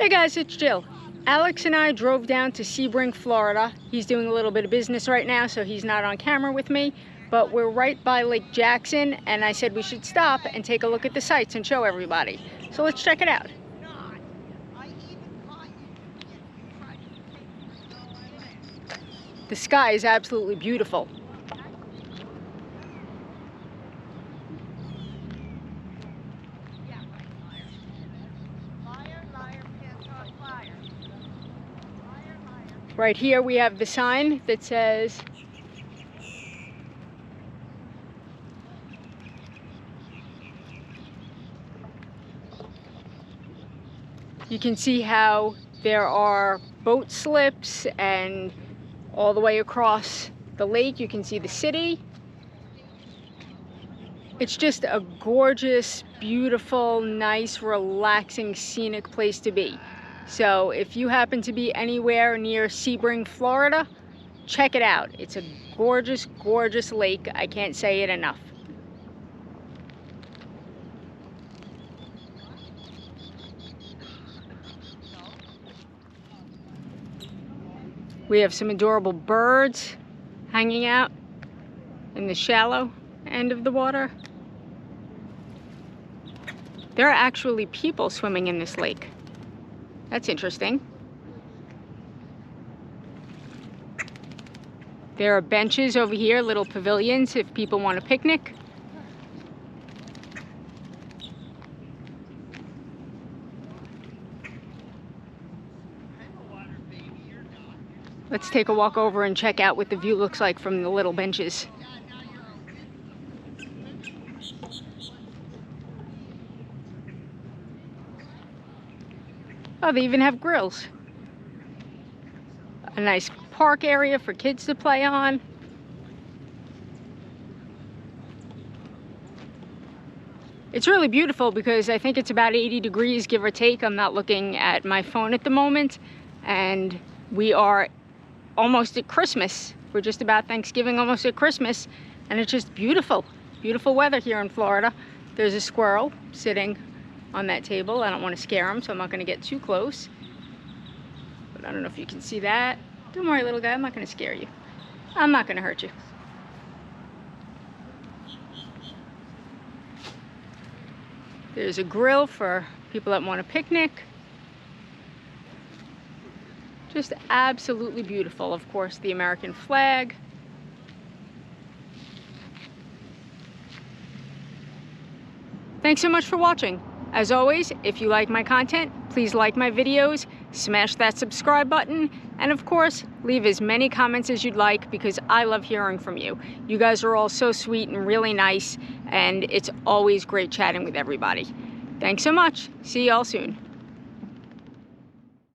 Hey guys, it's Jill. Alex and I drove down to Sebring, Florida. He's doing a little bit of business right now, so he's not on camera with me. But we're right by Lake Jackson, and I said we should stop and take a look at the sights and show everybody. So let's check it out. The sky is absolutely beautiful. Right here we have the sign that says you can see how there are boat slips, and all the way across the lake you can see the city. It's just a gorgeous, beautiful, nice, relaxing, scenic place to be. So if you happen to be anywhere near Sebring, Florida, check it out. It's a gorgeous, gorgeous lake. I can't say it enough. We have some adorable birds hanging out in the shallow end of the water. There are actually people swimming in this lake. That's interesting. There are benches over here, little pavilions if people want a picnic. Let's take a walk over and check out what the view looks like from the little benches. Oh, they even have grills. A nice park area for kids to play on. It's really beautiful because I think it's about 80 degrees, give or take. I'm not looking at my phone at the moment. And we are almost at Christmas. We're just about Thanksgiving, almost at Christmas. And it's just beautiful. Beautiful weather here in Florida. There's a squirrel sitting on that table. I don't want to scare him, so I'm not going to get too close. But I don't know if you can see that. Don't worry, little guy, I'm not going to scare you. I'm not going to hurt you. There's a grill for people that want a picnic. Just absolutely beautiful. Of course, the American flag. Thanks so much for watching. As always, if you like my content, please like my videos, smash that subscribe button, and of course, leave as many comments as you'd like because I love hearing from you. You guys are all so sweet and really nice, and it's always great chatting with everybody. Thanks so much. See y'all soon.